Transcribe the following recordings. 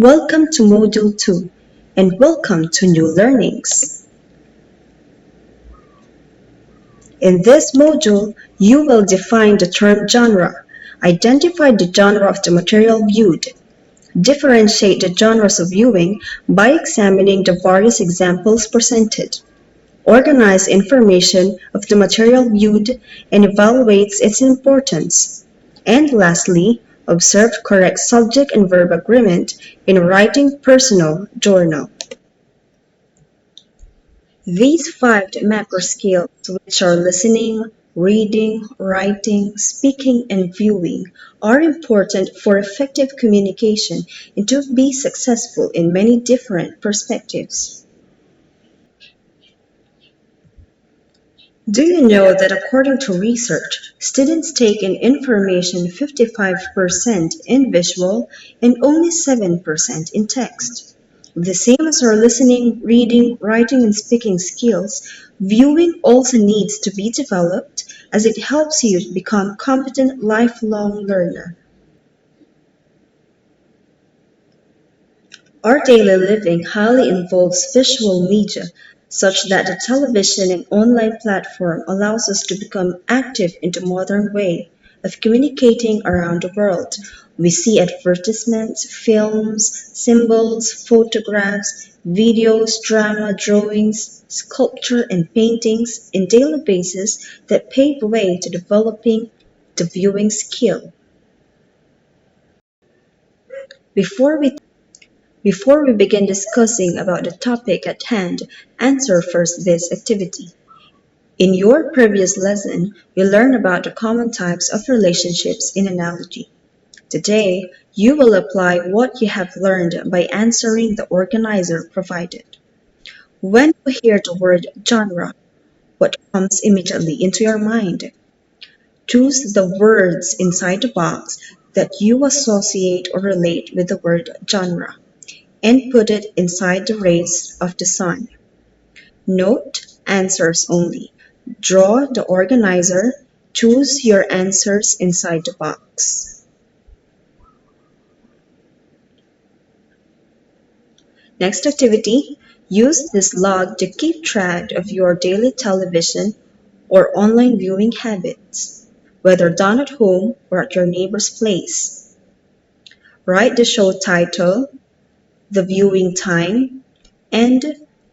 Welcome to Module 2 and welcome to New Learnings. In this module, you will define the term genre, identify the genre of the material viewed, differentiate the genres of viewing by examining the various examples presented, organize information of the material viewed and evaluates its importance, and lastly, observe correct subject and verb agreement in writing personal journal. These five macro skills, which are listening, reading, writing, speaking, and viewing, are important for effective communication and to be successful in many different perspectives. Do you know that according to research, students take in information 55% in visual and only 7% in text? The same as our listening, reading, writing, and speaking skills, viewing also needs to be developed as it helps you to become competent lifelong learner. Our daily living highly involves visual media, such that the television and online platform allows us to become active in the modern way of communicating around the world. We see advertisements, films, symbols, photographs, videos, drama, drawings, sculpture, and paintings in daily basis that pave the way to developing the viewing skill. Before we Before we begin discussing about the topic at hand, answer first this activity. In your previous lesson, you learned about the common types of relationships in analogy. Today, you will apply what you have learned by answering the organizer provided. When you hear the word genre, what comes immediately into your mind? Choose the words inside the box that you associate or relate with the word genre, and put it inside the rays of the sun. Note answers only. Draw the organizer. Choose your answers inside the box. Next activity, use this log to keep track of your daily television or online viewing habits, whether done at home or at your neighbor's place. Write the show title, the viewing time, and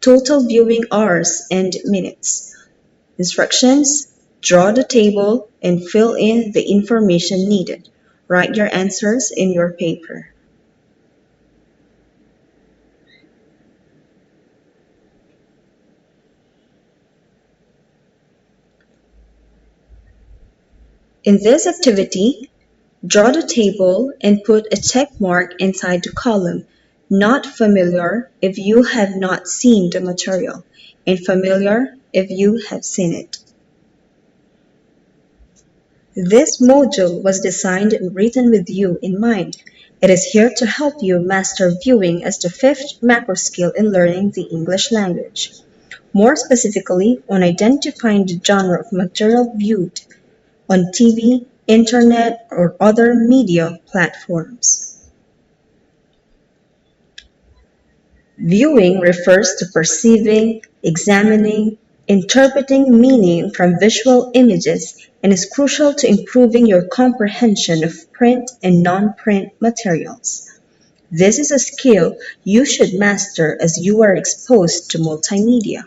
total viewing hours and minutes. Instructions: draw the table and fill in the information needed. Write your answers in your paper. In this activity, draw the table and put a check mark inside the column "Not familiar" if you have not seen the material, and "Familiar" if you have seen it. This module was designed and written with you in mind. It is here to help you master viewing as the fifth macro skill in learning the English language. More specifically, on identifying the genre of material viewed on TV, internet, or other media platforms. Viewing refers to perceiving, examining, interpreting meaning from visual images and is crucial to improving your comprehension of print and non-print materials. This is a skill you should master as you are exposed to multimedia.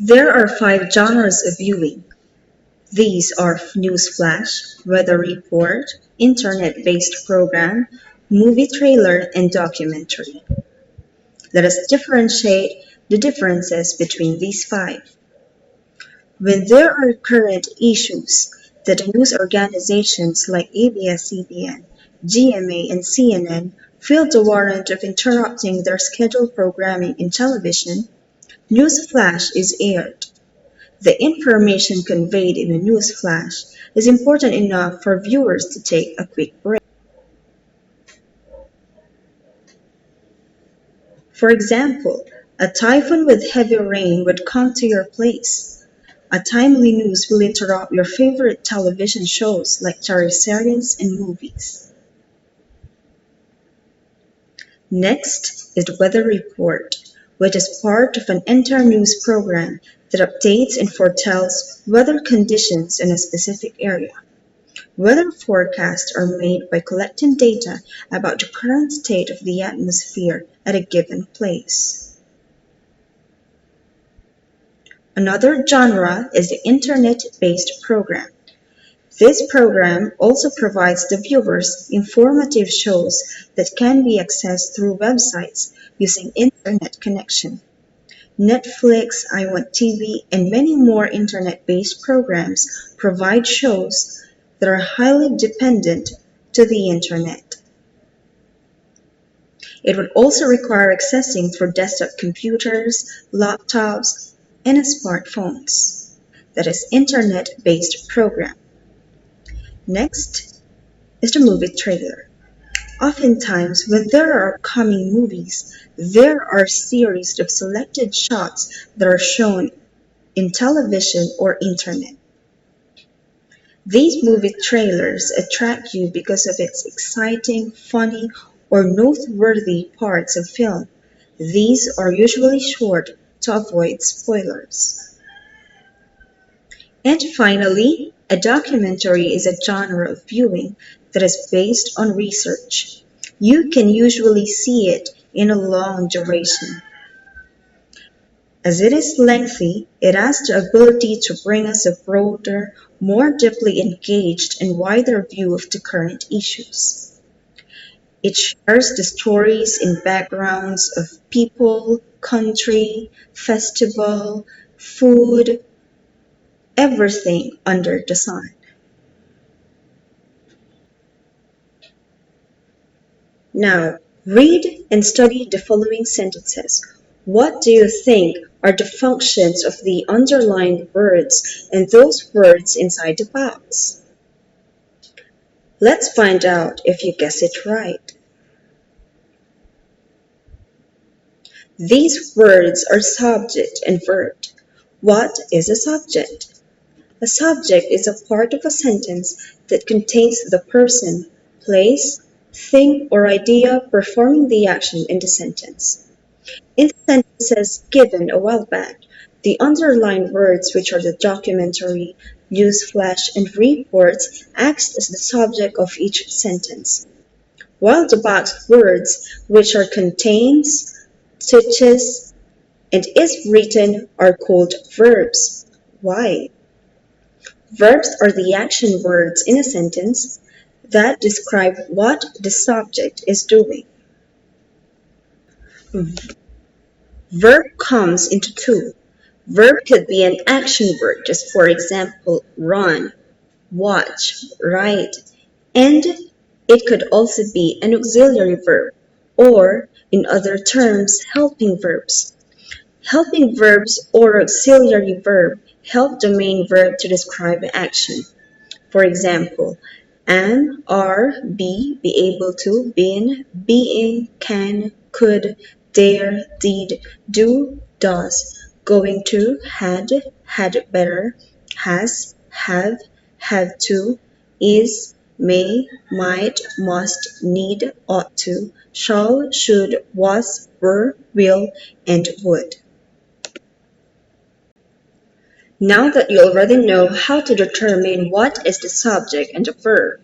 There are five genres of viewing. These are news flash, weather report, internet-based program, movie trailer, and documentary. Let us differentiate the differences between these five. When there are current issues that news organizations like ABS-CBN, GMA, and CNN feel the warrant of interrupting their scheduled programming in television, news flash is aired. The information conveyed in a news flash is important enough for viewers to take a quick break. For example, a typhoon with heavy rain would come to your place. A timely news will interrupt your favorite television shows like series and movies. Next is the weather report, which is part of an entire news program that updates and foretells weather conditions in a specific area. Weather forecasts are made by collecting data about the current state of the atmosphere at a given place. Another genre is the internet-based program. This program also provides the viewers informative shows that can be accessed through websites using internet connection. Netflix, iWantTV, and many more internet-based programs provide shows that are highly dependent to the internet. It would also require accessing through desktop computers, laptops, and smartphones. That is internet-based program. Next is the movie trailer. Oftentimes, when there are upcoming movies, there are series of selected shots that are shown in television or internet. These movie trailers attract you because of its exciting, funny, or noteworthy parts of film. These are usually short to avoid spoilers. And finally, a documentary is a genre of viewing that is based on research. You can usually see it in a long duration. As it is lengthy, it has the ability to bring us a broader, more deeply engaged, and wider view of the current issues. It shares the stories and backgrounds of people, country, festival, food, everything under the sun. Now, read and study the following sentences. What do you think are the functions of the underlined words and those words inside the box? Let's find out if you guess it right. These words are subject and verb. What is a subject? A subject is a part of a sentence that contains the person, place, thing, or idea performing the action in the sentence. In the sentences given a while back, the underlined words, which are the documentary, newsflash, and reports, act as the subject of each sentence, while the boxed words, which are contains, teaches, and is written, are called verbs. Why? Verbs are the action words in a sentence that describe what the subject is doing. Verb comes into two. Verb could be an action word, just for example, run, watch, write, and it could also be an auxiliary verb, or, in other terms, helping verbs. Helping verbs or auxiliary verb help the main verb to describe action. For example, am, are, be able to, been, being, can, could, dare, did, do, does, going to, had better, has, have to, is, may, might, must, need, ought to, shall, should, was, were, will, and would. Now that you already know how to determine what is the subject and the verb,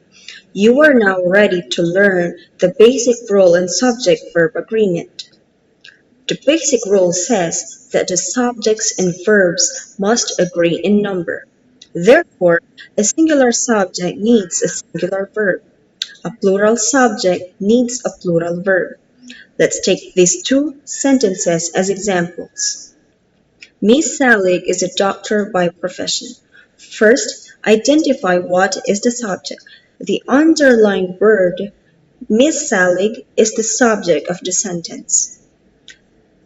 you are now ready to learn the basic rule in subject-verb agreement. The basic rule says that the subjects and verbs must agree in number. Therefore, a singular subject needs a singular verb. A plural subject needs a plural verb. Let's take these two sentences as examples. Miss Selig is a doctor by profession. First, identify what is the subject. The underlined word Miss Selig is the subject of the sentence.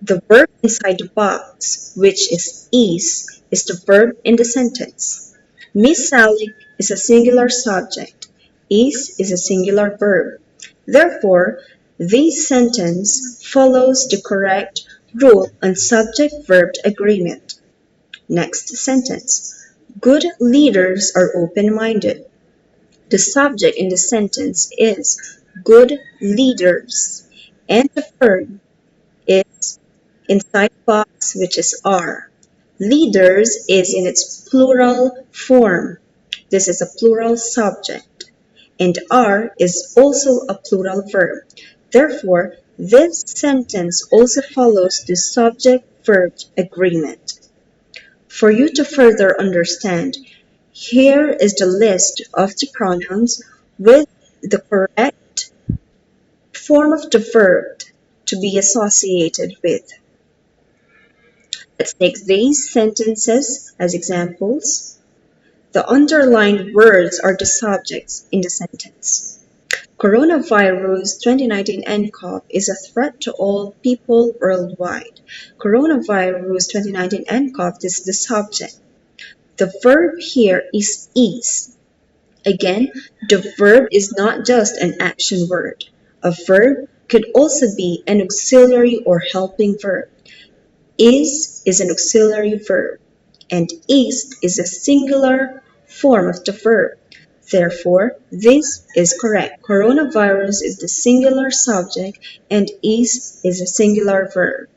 The verb inside the box, which is the verb in the sentence. Miss Selig is a singular subject. Is a singular verb. Therefore, this sentence follows the correct rule on subject-verb agreement. Next sentence. Good leaders are open-minded. The subject in the sentence is good leaders, and the verb is inside box, which is are. Leaders is in its plural form. This is a plural subject, and are is also a plural verb. Therefore, this sentence also follows the subject-verb agreement. For you to further understand, here is the list of the pronouns with the correct form of the verb to be associated with. Let's take these sentences as examples. The underlined words are the subjects in the sentence. Coronavirus 2019 nCoV is a threat to all people worldwide. Coronavirus 2019 nCoV is the subject. The verb here is. Again, the verb is not just an action word. A verb could also be an auxiliary or helping verb. Is an auxiliary verb, and is a singular form of the verb. Therefore, this is correct. Coronavirus is the singular subject and is a singular verb.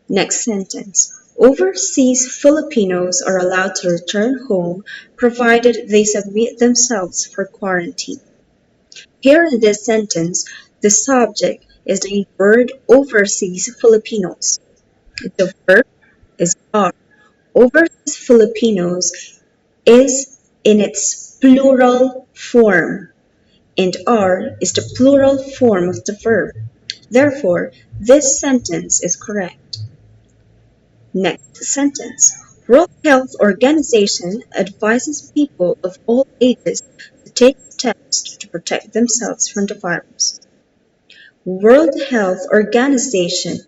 Next sentence. Overseas Filipinos are allowed to return home provided they submit themselves for quarantine. Here in this sentence, the subject is the word overseas Filipinos. The verb is are. Overseas Filipinos is in its plural form, and are is the plural form of the verb. Therefore, this sentence is correct. Next sentence. World Health Organization advises people of all ages to take steps to protect themselves from the virus. World Health Organization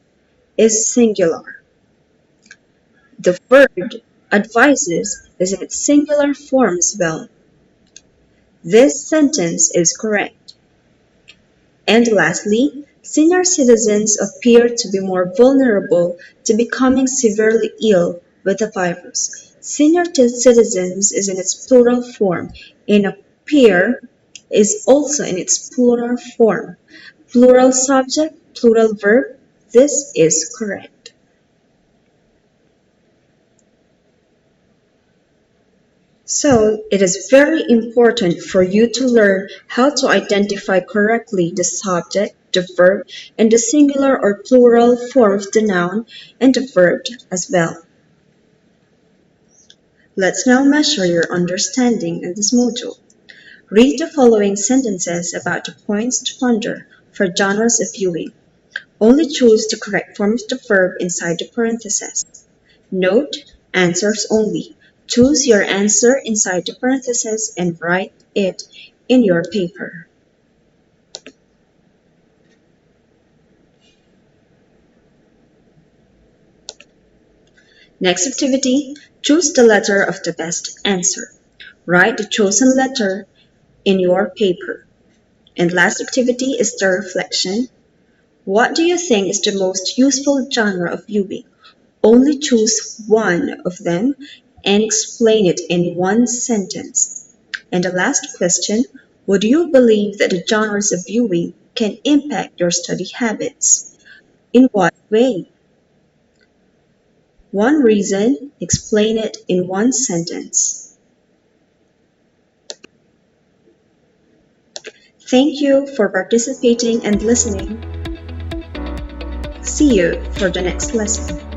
is singular. The verb advises is in its singular form as well. This sentence is correct. And lastly, senior citizens appear to be more vulnerable to becoming severely ill with the virus. Senior citizens is in its plural form, and appear is also in its plural form. Plural subject, plural verb, this is correct. So, it is very important for you to learn how to identify correctly the subject, the verb, and the singular or plural form of the noun and the verb as well. Let's now measure your understanding in this module. Read the following sentences about the points to ponder for genres of viewing. Only choose the correct form of the verb inside the parentheses. Note, answers only. Choose your answer inside the parentheses and write it in your paper. Next activity, choose the letter of the best answer. Write the chosen letter in your paper. And last activity is the reflection. What do you think is the most useful genre of viewing? Only choose one of them and explain it in one sentence. And the last question, would you believe that the genres of viewing can impact your study habits? In what way? One reason, explain it in one sentence. Thank you for participating and listening. See you for the next lesson.